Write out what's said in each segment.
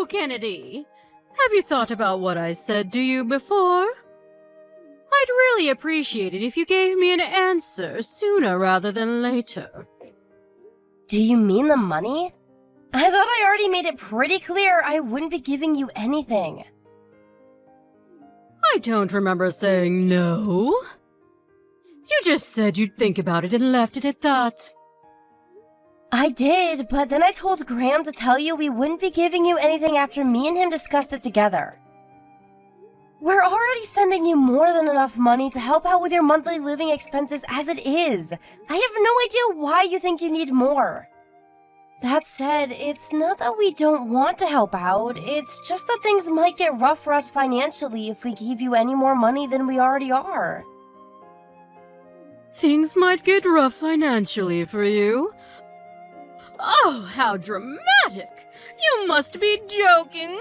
So, Kennedy, have you thought about what I said to you before? I'd really appreciate it if you gave me an answer sooner rather than later. Do you mean the money? I thought I already made it pretty clear I wouldn't be giving you anything. I don't remember saying no. You just said you'd think about it and left it at that. I did, but then I told Graham to tell you we wouldn't be giving you anything after me and him discussed it together. We're already sending you more than enough money to help out with your monthly living expenses as it is. I have no idea why you think you need more. That said, it's not that we don't want to help out, it's just that things might get rough for us financially if we give you any more money than we already are. Things might get rough financially for you. Oh, how dramatic! You must be joking!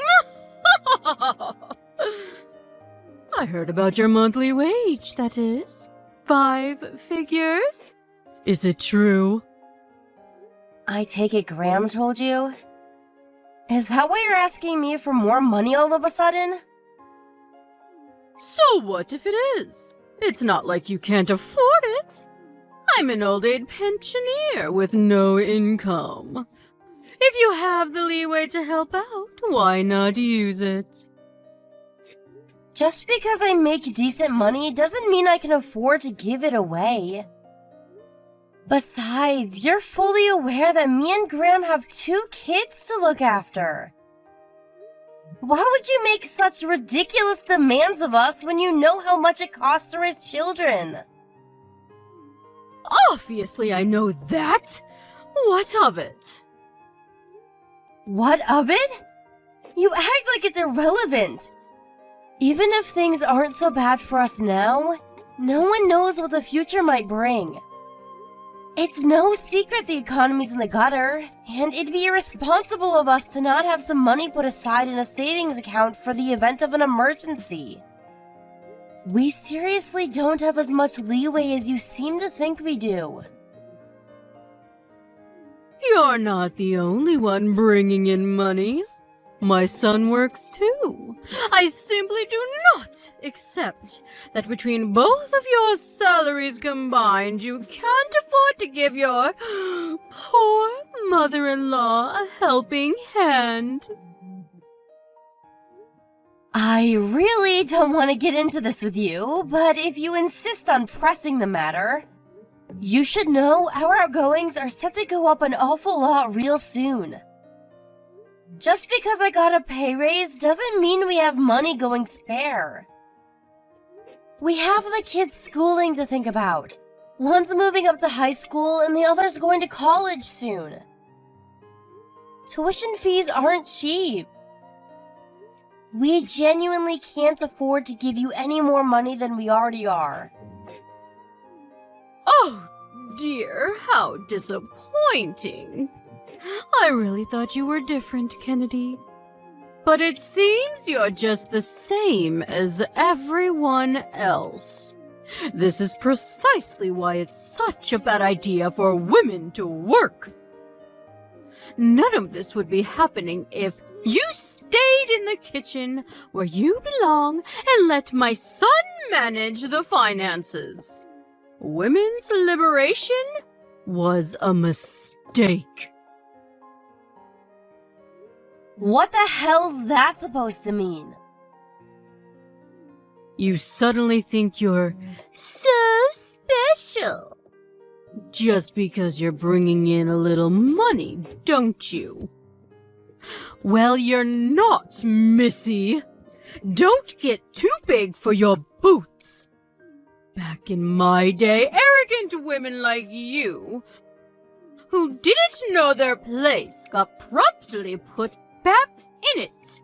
I heard about your monthly wage, that is. 5 figures? Is it true? I take it Graham told you? Is that why you're asking me for more money all of a sudden? So what if it is? It's not like you can't afford it. I'm an old age pensioner with no income. If you have the leeway to help out, why not use it? Just because I make decent money doesn't mean I can afford to give it away. Besides, you're fully aware that me and Graham have 2 kids to look after. Why would you make such ridiculous demands of us when you know how much it costs to raise children? Obviously, I know that. What of it? What of it? You act like it's irrelevant. Even if things aren't so bad for us now, no one knows what the future might bring. It's no secret the economy's in the gutter, and it'd be irresponsible of us to not have some money put aside in a savings account for the event of an emergency. We seriously don't have as much leeway as you seem to think we do. You're not the only one bringing in money. My son works too. I simply do not accept that between both of your salaries combined, you can't afford to give your poor mother-in-law a helping hand. I really don't want to get into this with you, but if you insist on pressing the matter, you should know our outgoings are set to go up an awful lot real soon. Just because I got a pay raise doesn't mean we have money going spare. We have the kids' schooling to think about. One's moving up to high school and the other's going to college soon. Tuition fees aren't cheap. We genuinely can't afford to give you any more money than we already are. Oh dear, how disappointing. I really thought you were different, Kennedy. But it seems you're just the same as everyone else. This is precisely why it's such a bad idea for women to work. None of this would be happening if you stayed in the kitchen where you belong and let my son manage the finances. Women's liberation was a mistake. What the hell's that supposed to mean? You suddenly think you're so special. Just because you're bringing in a little money, don't you? Well, you're not, Missy. Don't get too big for your boots. Back in my day, arrogant women like you, who didn't know their place, got promptly put back in it.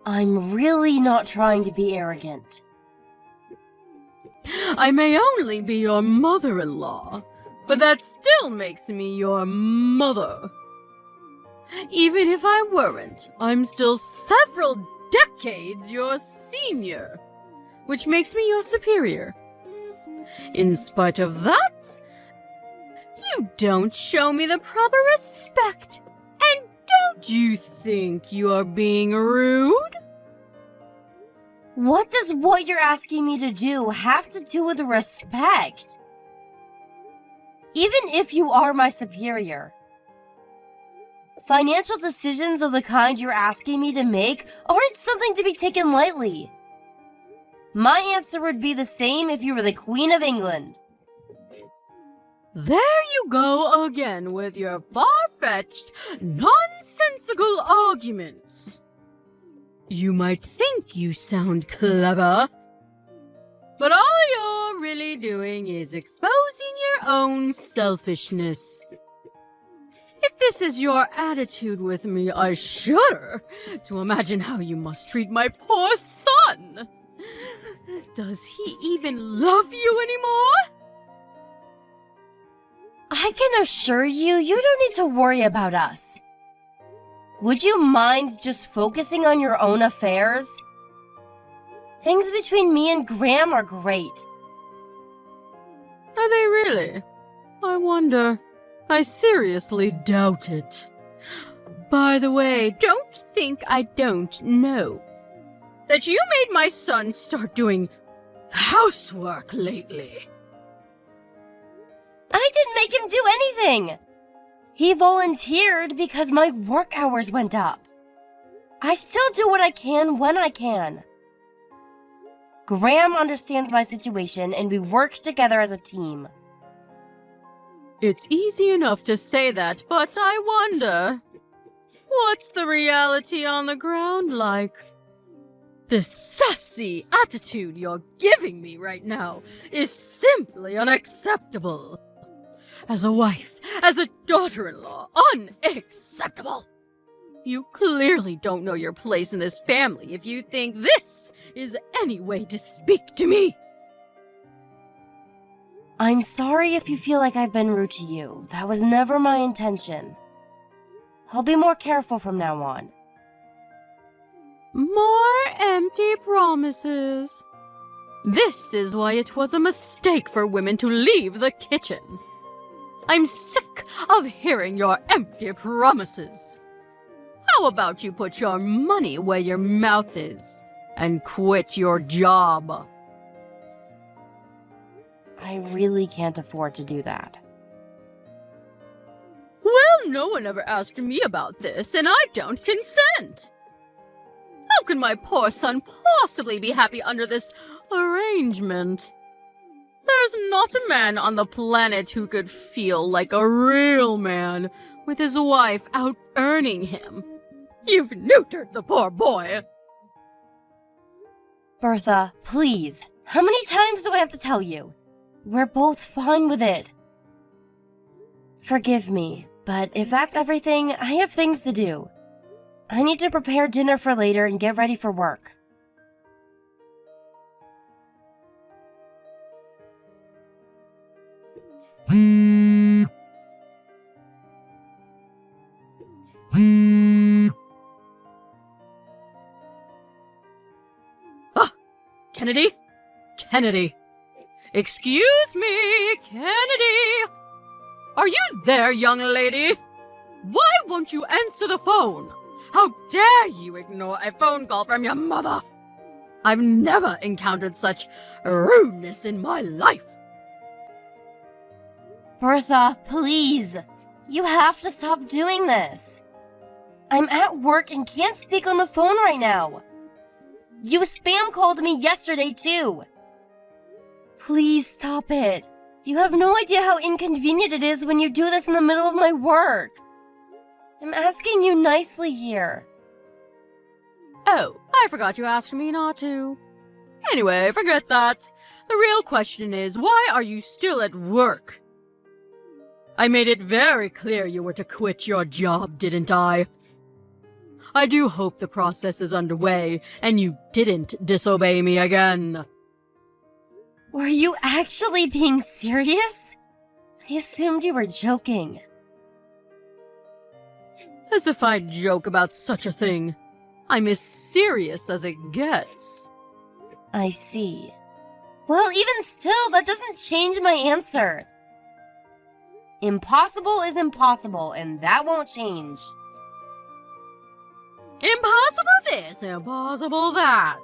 I'm really not trying to be arrogant. I may only be your mother-in-law, but that still makes me your mother. Even if I weren't, I'm still several decades your senior, which makes me your superior. In spite of that, you don't show me the proper respect, and don't you think you are being rude? What does what you're asking me to do have to do with respect? Even if you are my superior, financial decisions of the kind you're asking me to make aren't something to be taken lightly. My answer would be the same if you were the Queen of England. There you go again with your far-fetched, nonsensical arguments. You might think you sound clever, but all you're really doing is exposing your own selfishness. If this is your attitude with me, I shudder to imagine how you must treat my poor son. Does he even love you anymore? I can assure you, you don't need to worry about us. Would you mind just focusing on your own affairs? Things between me and Graham are great. Are they really? I wonder. I seriously doubt it. By the way, don't think I don't know that you made my son start doing housework lately. I didn't make him do anything. He volunteered because my work hours went up. I still do what I can when I can. Graham understands my situation and we work together as a team. It's easy enough to say that, but I wonder, what's the reality on the ground like? The sassy attitude you're giving me right now is simply unacceptable. As a wife, as a daughter-in-law, unacceptable. You clearly don't know your place in this family if you think this is any way to speak to me. I'm sorry if you feel like I've been rude to you. That was never my intention. I'll be more careful from now on. More empty promises. This is why it was a mistake for women to leave the kitchen. I'm sick of hearing your empty promises. How about you put your money where your mouth is and quit your job? I really can't afford to do that. Well, no one ever asked me about this, and I don't consent. How can my poor son possibly be happy under this arrangement? There's not a man on the planet who could feel like a real man with his wife out earning him. You've neutered the poor boy. Bertha, please. How many times do I have to tell you? We're both fine with it. Forgive me, but if that's everything, I have things to do. I need to prepare dinner for later and get ready for work. Kennedy? Kennedy. Excuse me, Kennedy. Are you there, young lady? Why won't you answer the phone? How dare you ignore a phone call from your mother? I've never encountered such rudeness in my life. Bertha, please. You have to stop doing this. I'm at work and can't speak on the phone right now. You spam called me yesterday, too. Please stop it. You have no idea how inconvenient it is when you do this in the middle of my work. I'm asking you nicely here. Oh, I forgot you asked me not to. Anyway, forget that. The real question is, why are you still at work? I made it very clear you were to quit your job, didn't I? I do hope the process is underway, and you didn't disobey me again. Were you actually being serious? I assumed you were joking. As if I'd joke about such a thing. I'm as serious as it gets. I see. Well, even still, that doesn't change my answer. Impossible is impossible, and that won't change. Impossible this, impossible that.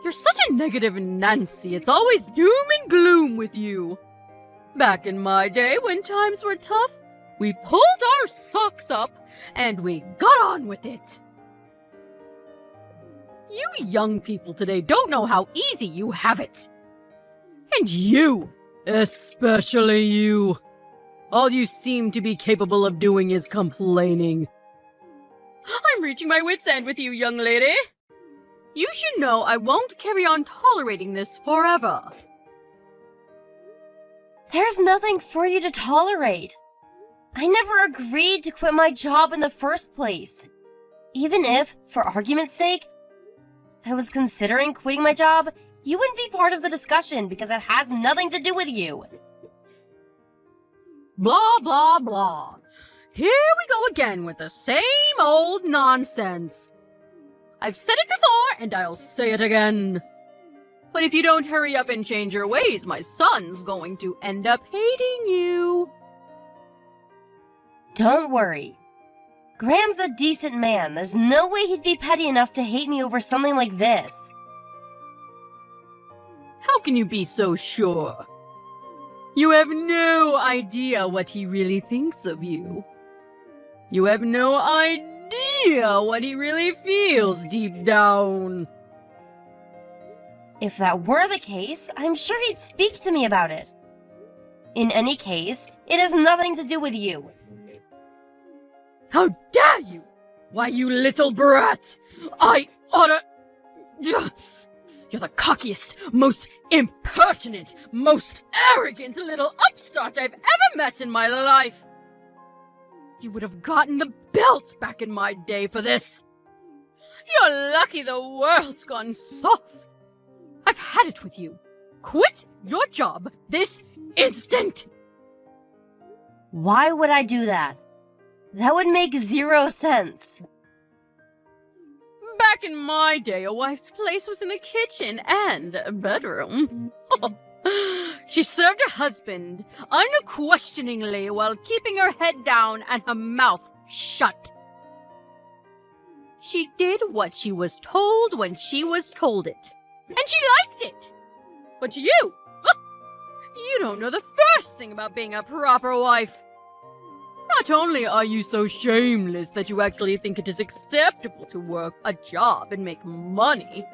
You're such a negative Nancy. It's always doom and gloom with you. Back in my day, when times were tough, we pulled our socks up and we got on with it. You young people today don't know how easy you have it. And you, especially you. All you seem to be capable of doing is complaining. I'm reaching my wit's end with you, young lady. You should know I won't carry on tolerating this forever. There's nothing for you to tolerate. I never agreed to quit my job in the first place. Even if, for argument's sake, I was considering quitting my job, you wouldn't be part of the discussion because it has nothing to do with you. Blah, blah, blah. Here we go again with the same old nonsense. I've said it before, and I'll say it again. But if you don't hurry up and change your ways, my son's going to end up hating you. Don't worry. Graham's a decent man. There's no way he'd be petty enough to hate me over something like this. How can you be so sure? You have no idea what he really thinks of you. You have no idea what he really feels deep down. If that were the case, I'm sure he'd speak to me about it. In any case, it has nothing to do with you. How dare you! Why, you little brat! I oughta... You're the cockiest, most impertinent, most arrogant little upstart I've ever met in my life! You would have gotten the belt back in my day for this! You're lucky the world's gone soft! I've had it with you! Quit your job this instant! Why would I do that? That would make zero sense. Back in my day, a wife's place was in the kitchen and bedroom. She served her husband unquestioningly while keeping her head down and her mouth shut. She did what she was told when she was told it. And she liked it. But you don't know the first thing about being a proper wife. Not only are you so shameless that you actually think it is acceptable to work a job and make money,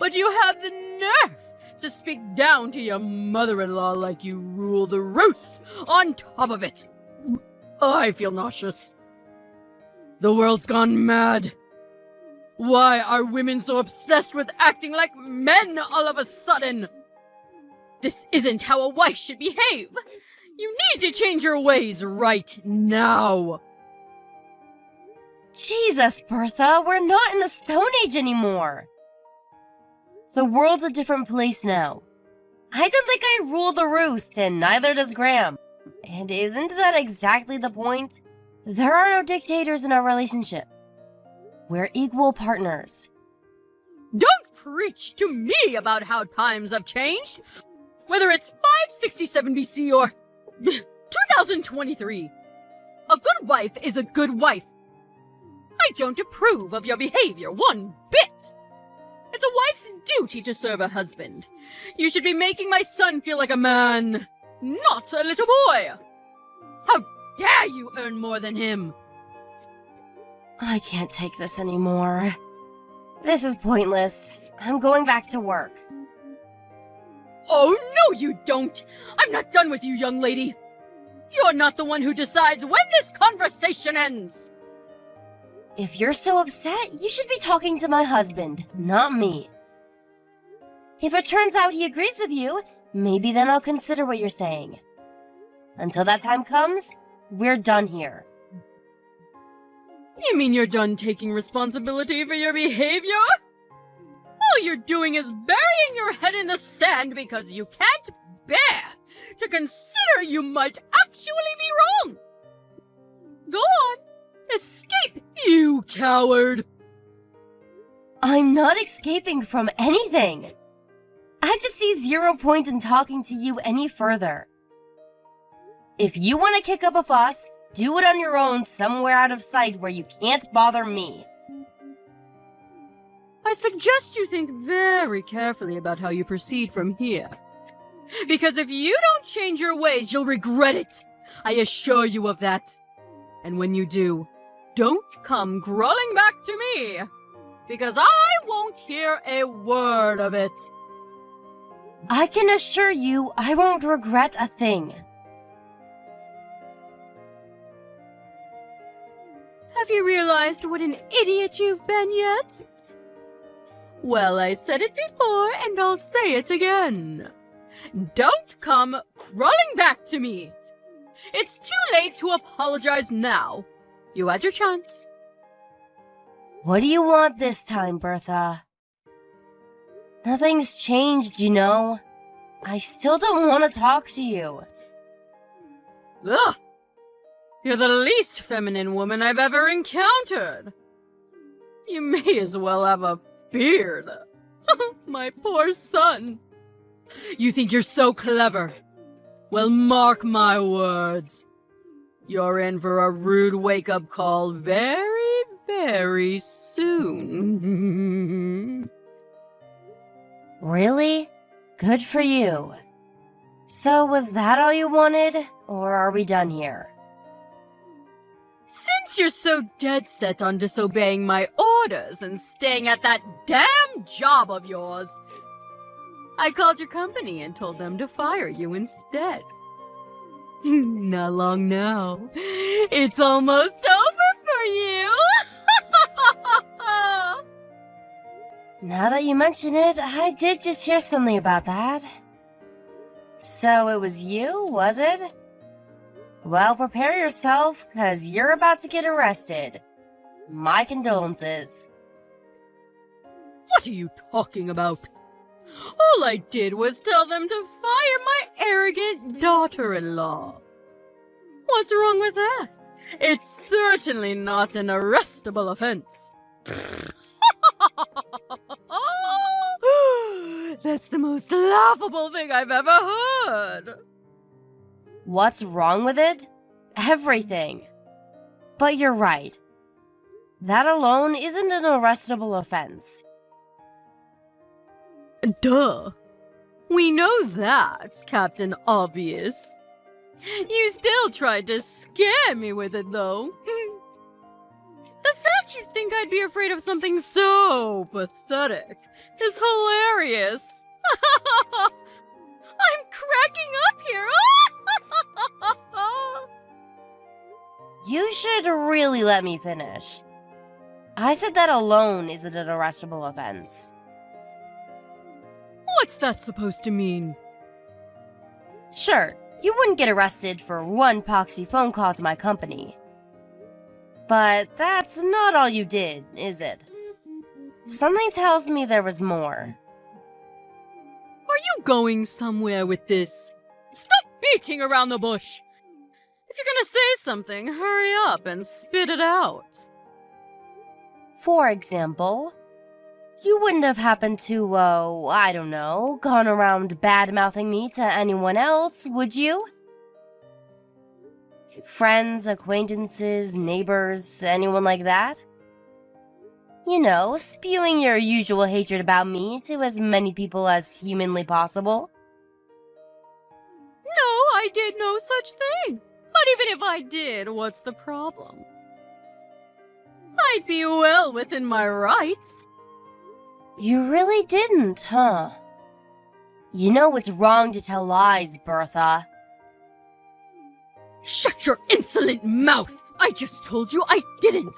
but you have the nerve to speak down to your mother-in-law like you rule the roost on top of it. I feel nauseous. The world's gone mad. Why are women so obsessed with acting like men all of a sudden? This isn't how a wife should behave. You need to change your ways right now. Jesus, Bertha, we're not in the Stone Age anymore. The world's a different place now. I don't think I rule the roost, and neither does Graham. And isn't that exactly the point? There are no dictators in our relationship. We're equal partners. Don't preach to me about how times have changed. Whether it's 567 BC or 2023. A good wife is a good wife. I don't approve of your behavior one bit. It's a wife's duty to serve a husband. You should be making my son feel like a man, not a little boy. How dare you earn more than him? I can't take this anymore. This is pointless. I'm going back to work. Oh, no you don't! I'm not done with you, young lady! You're not the one who decides when this conversation ends! If you're so upset, you should be talking to my husband, not me. If it turns out he agrees with you, maybe then I'll consider what you're saying. Until that time comes, we're done here. You mean you're done taking responsibility for your behavior? All you're doing is burying your head in the sand because you can't bear to consider you might actually be wrong. Go on, escape, you coward. I'm not escaping from anything. I just see zero point in talking to you any further. If you want to kick up a fuss, do it on your own somewhere out of sight where you can't bother me. I suggest you think very carefully about how you proceed from here. Because if you don't change your ways, you'll regret it. I assure you of that. And when you do, don't come crawling back to me. Because I won't hear a word of it. I can assure you I won't regret a thing. Have you realized what an idiot you've been yet? Well, I said it before, and I'll say it again. Don't come crawling back to me. It's too late to apologize now. You had your chance. What do you want this time, Bertha? Nothing's changed, you know. I still don't want to talk to you. Ugh! You're the least feminine woman I've ever encountered. You may as well have a beard. My poor son. You think you're so clever? Well, mark my words. You're in for a rude wake-up call very, very soon. Really? Good for you. So was that all you wanted, or are we done here? Since you're so dead set on disobeying my orders and staying at that damn job of yours, I called your company and told them to fire you instead. Not long now. It's almost over for you! Now that you mention it, I did just hear something about that. So it was you, was it? Well, prepare yourself, 'cause you're about to get arrested. My condolences. What are you talking about? All I did was tell them to fire my arrogant daughter-in-law. What's wrong with that? It's certainly not an arrestable offense. That's the most laughable thing I've ever heard. What's wrong with it? Everything. But you're right. That alone isn't an arrestable offense. Duh. We know that, Captain Obvious. You still tried to scare me with it, though. The fact you'd think I'd be afraid of something so pathetic is hilarious. I'm cracking up here. You should really let me finish. I said that alone isn't an arrestable offense. What's that supposed to mean? Sure, you wouldn't get arrested for one poxy phone call to my company. But that's not all you did, is it? Something tells me there was more. Are you going somewhere with this? Stop beating around the bush! If you're gonna say something, hurry up and spit it out. For example, you wouldn't have happened to, I don't know, gone around bad-mouthing me to anyone else, would you? Friends, acquaintances, neighbors, anyone like that? You know, spewing your usual hatred about me to as many people as humanly possible. No, I did no such thing. But even if I did, what's the problem? I'd be well within my rights. You really didn't, huh? You know it's wrong to tell lies, Bertha. Shut your insolent mouth! I just told you I didn't!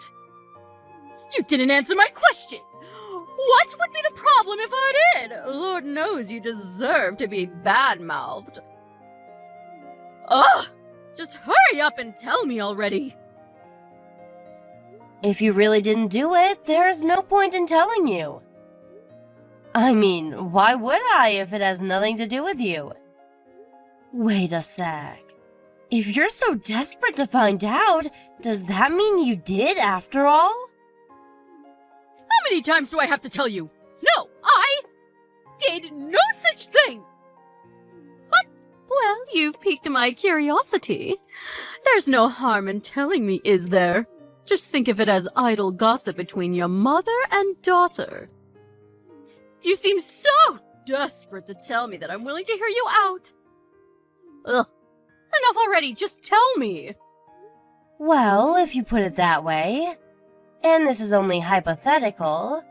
You didn't answer my question! What would be the problem if I did? Lord knows you deserve to be bad-mouthed. Ugh! Just hurry up and tell me already! If you really didn't do it, there's no point in telling you. I mean, why would I if it has nothing to do with you? Wait a sec. If you're so desperate to find out, does that mean you did after all? How many times do I have to tell you? No, I did no such thing! But Well, you've piqued my curiosity. There's no harm in telling me, is there? Just think of it as idle gossip between your mother and daughter. You seem so desperate to tell me that I'm willing to hear you out. Ugh. Enough already, just tell me. Well, if you put it that way, and this is only hypothetical,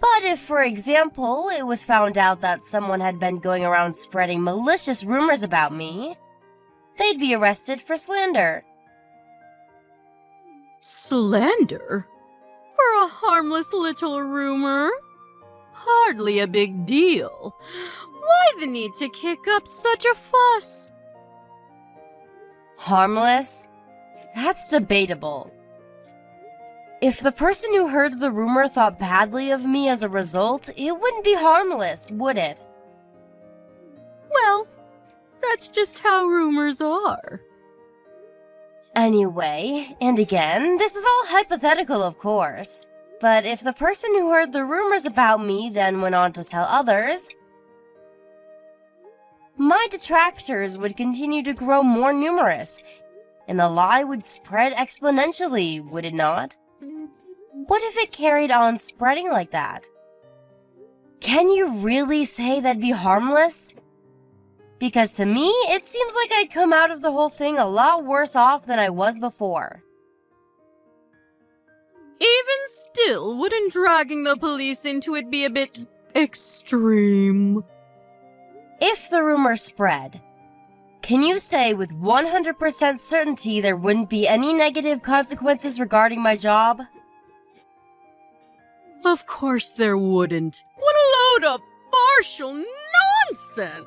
but if, for example, it was found out that someone had been going around spreading malicious rumors about me, they'd be arrested for slander. Slander? For a harmless little rumor? Hardly a big deal. Why the need to kick up such a fuss? Harmless? That's debatable. If the person who heard the rumor thought badly of me as a result, it wouldn't be harmless, would it? Well, that's just how rumors are. Anyway, and again, this is all hypothetical, of course. But if the person who heard the rumors about me then went on to tell others, my detractors would continue to grow more numerous, and the lie would spread exponentially, would it not? What if it carried on spreading like that? Can you really say that'd be harmless? Because to me, it seems like I'd come out of the whole thing a lot worse off than I was before. Even still, wouldn't dragging the police into it be a bit extreme? If the rumor spread, can you say with 100% certainty there wouldn't be any negative consequences regarding my job? Of course there wouldn't. What a load of partial nonsense!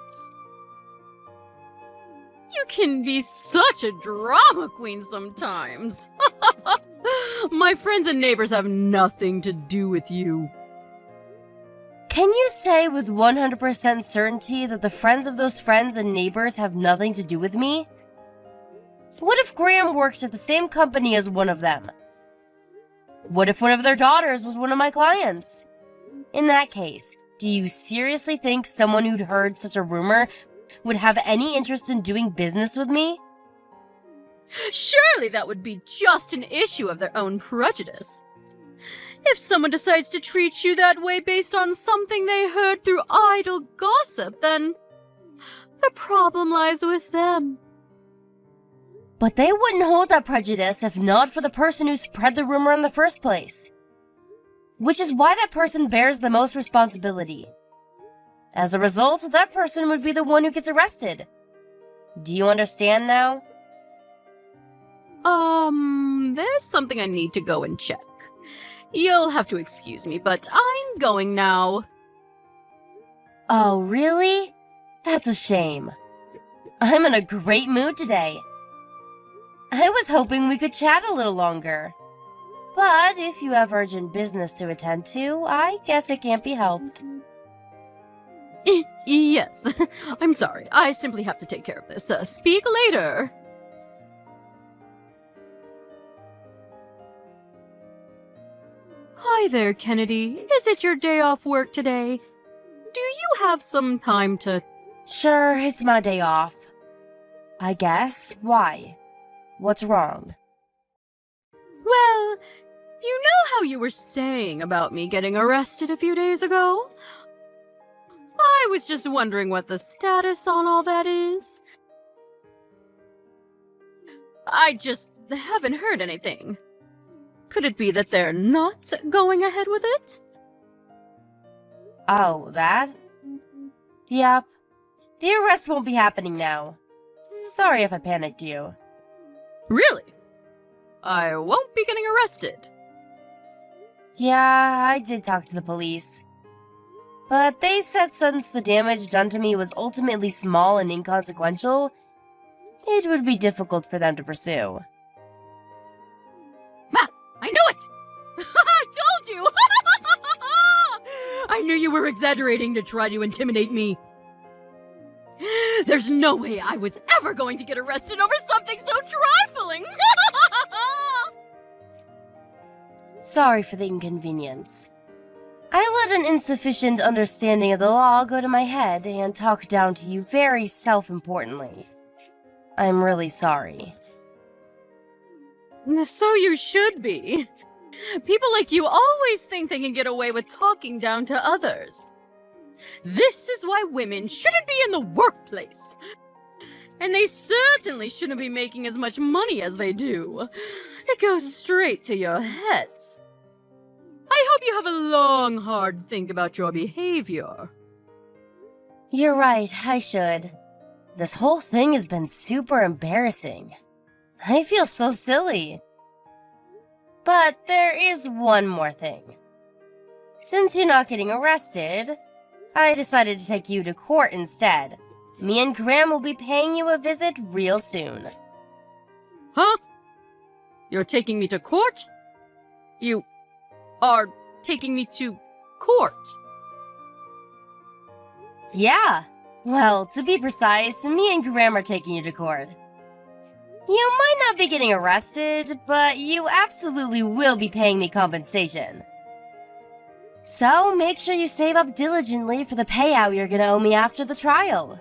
You can be such a drama queen sometimes. My friends and neighbors have nothing to do with you. Can you say with 100% certainty that the friends of those friends and neighbors have nothing to do with me? What if Graham worked at the same company as one of them? What if one of their daughters was one of my clients? In that case, do you seriously think someone who'd heard such a rumor would have any interest in doing business with me? Surely that would be just an issue of their own prejudice. If someone decides to treat you that way based on something they heard through idle gossip, then the problem lies with them. But they wouldn't hold that prejudice if not for the person who spread the rumor in the first place. Which is why that person bears the most responsibility. As a result, that person would be the one who gets arrested. Do you understand now? There's something I need to go and check. You'll have to excuse me, but I'm going now. Oh, really? That's a shame. I'm in a great mood today. I was hoping we could chat a little longer. But if you have urgent business to attend to, I guess it can't be helped. Yes, I'm sorry. I simply have to take care of this. Speak later. Hi there, Kennedy. Is it your day off work today? Do you have some time to... Sure, it's my day off. I guess. Why? What's wrong? Well, you know how you were saying about me getting arrested a few days ago? I was just wondering what the status on all that is. I just haven't heard anything. Could it be that they're not going ahead with it? Oh, that? Yep. The arrest won't be happening now. Sorry if I panicked you. Really? I won't be getting arrested. Yeah, I did talk to the police. But they said since the damage done to me was ultimately small and inconsequential, it would be difficult for them to pursue. I knew it! I told you! I knew you were exaggerating to try to intimidate me. There's no way I was ever going to get arrested over something so trifling! Sorry for the inconvenience. I let an insufficient understanding of the law go to my head and talk down to you very self-importantly. I'm really sorry. So you should be. People like you always think they can get away with talking down to others. This is why women shouldn't be in the workplace. And they certainly shouldn't be making as much money as they do. It goes straight to your heads. I hope you have a long, hard think about your behavior. You're right, I should. This whole thing has been super embarrassing. I feel so silly. But there is one more thing. Since you're not getting arrested, I decided to take you to court instead. Me and Graham will be paying you a visit real soon. Huh? You're taking me to court? You are taking me to court? Yeah. Well, to be precise, me and Graham are taking you to court. You might not be getting arrested, but you absolutely will be paying me compensation. So, make sure you save up diligently for the payout you're gonna owe me after the trial.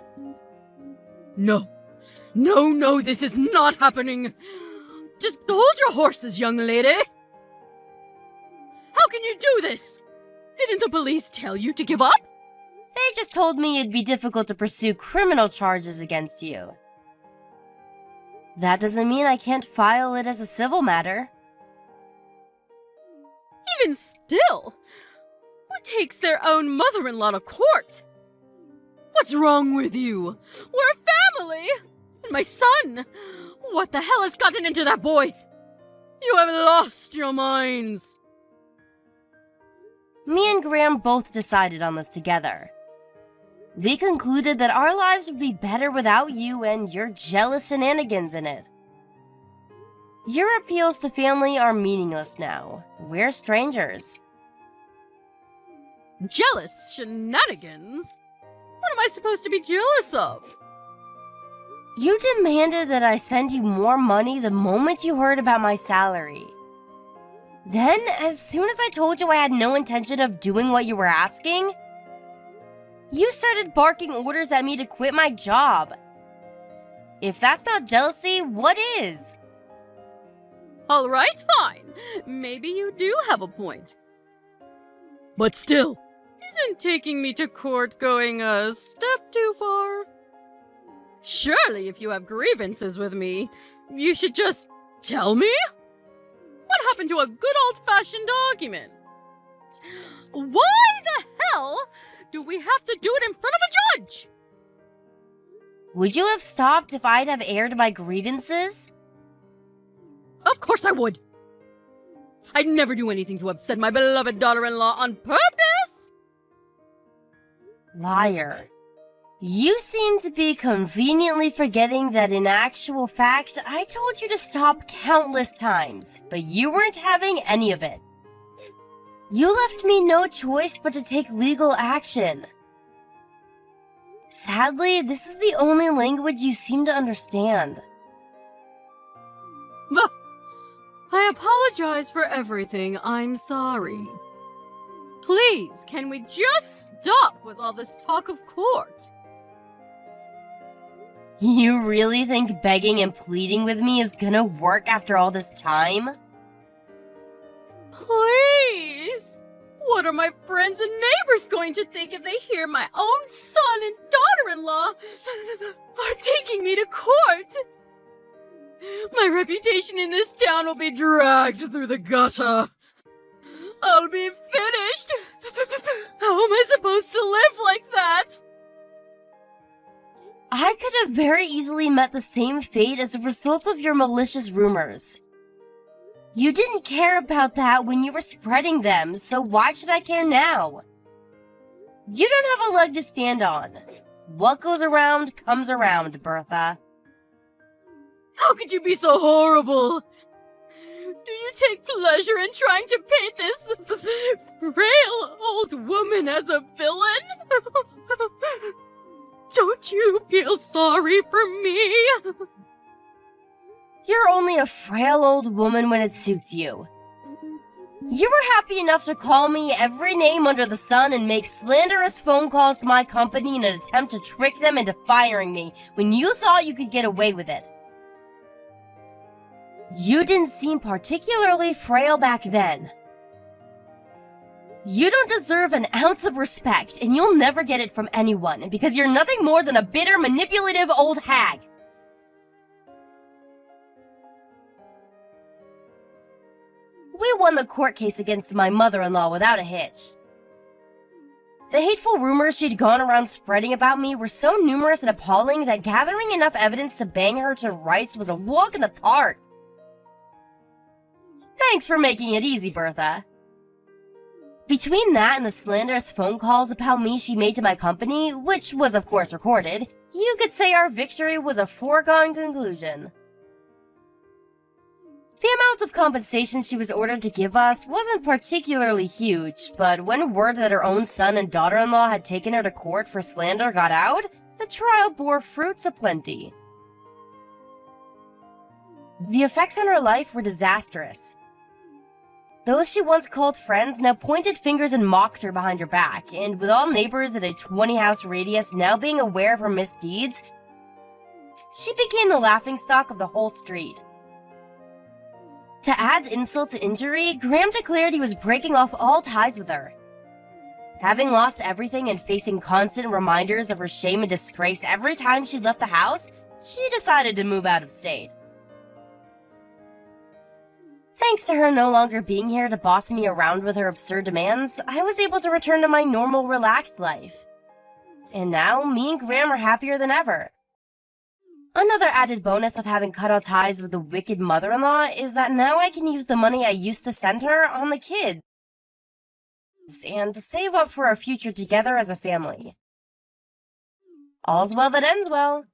No. No, this is not happening. Just hold your horses, young lady. How can you do this? Didn't the police tell you to give up? They just told me it'd be difficult to pursue criminal charges against you. That doesn't mean I can't file it as a civil matter. Even still, who takes their own mother-in-law to court? What's wrong with you? We're a family! And my son! What the hell has gotten into that boy? You have lost your minds! Me and Graham both decided on this together. We concluded that our lives would be better without you and your jealous shenanigans in it. Your appeals to family are meaningless now. We're strangers. Jealous shenanigans? What am I supposed to be jealous of? You demanded that I send you more money the moment you heard about my salary. Then, as soon as I told you I had no intention of doing what you were asking, you started barking orders at me to quit my job. If that's not jealousy, what is? Alright, fine. Maybe you do have a point. But still, isn't taking me to court going a step too far? Surely, if you have grievances with me, you should just tell me? What happened to a good old-fashioned argument? Why the hell do we have to do it in front of a judge? Would you have stopped if I'd have aired my grievances? Of course I would. I'd never do anything to upset my beloved daughter-in-law on purpose. Liar. You seem to be conveniently forgetting that in actual fact, I told you to stop countless times, but you weren't having any of it. You left me no choice but to take legal action. Sadly, this is the only language you seem to understand. I apologize for everything. I'm sorry. Please, can we just stop with all this talk of court? You really think begging and pleading with me is gonna work after all this time? Please! What are my friends and neighbors going to think if they hear my own son and daughter-in-law are taking me to court? My reputation in this town will be dragged through the gutter. I'll be finished. How am I supposed to live like that? I could have very easily met the same fate as a result of your malicious rumors. You didn't care about that when you were spreading them, so why should I care now? You don't have a leg to stand on. What goes around comes around, Bertha. How could you be so horrible? Do you take pleasure in trying to paint this frail old woman as a villain? Don't you feel sorry for me? You're only a frail old woman when it suits you. You were happy enough to call me every name under the sun and make slanderous phone calls to my company in an attempt to trick them into firing me when you thought you could get away with it. You didn't seem particularly frail back then. You don't deserve an ounce of respect, and you'll never get it from anyone because you're nothing more than a bitter, manipulative old hag. We won the court case against my mother-in-law without a hitch. The hateful rumors she'd gone around spreading about me were so numerous and appalling that gathering enough evidence to bang her to rights was a walk in the park. Thanks for making it easy, Bertha. Between that and the slanderous phone calls about me she made to my company, which was of course recorded, you could say our victory was a foregone conclusion. The amount of compensation she was ordered to give us wasn't particularly huge, but when word that her own son and daughter-in-law had taken her to court for slander got out, the trial bore fruits aplenty. The effects on her life were disastrous. Those she once called friends now pointed fingers and mocked her behind her back, and with all neighbors at a 20-house radius now being aware of her misdeeds, she became the laughingstock of the whole street. To add insult to injury, Graham declared he was breaking off all ties with her. Having lost everything and facing constant reminders of her shame and disgrace every time she left the house, she decided to move out of state. Thanks to her no longer being here to boss me around with her absurd demands, I was able to return to my normal, relaxed life. And now, me and Graham are happier than ever. Another added bonus of having cut all ties with the wicked mother-in-law is that now I can use the money I used to send her on the kids and to save up for our future together as a family. All's well that ends well.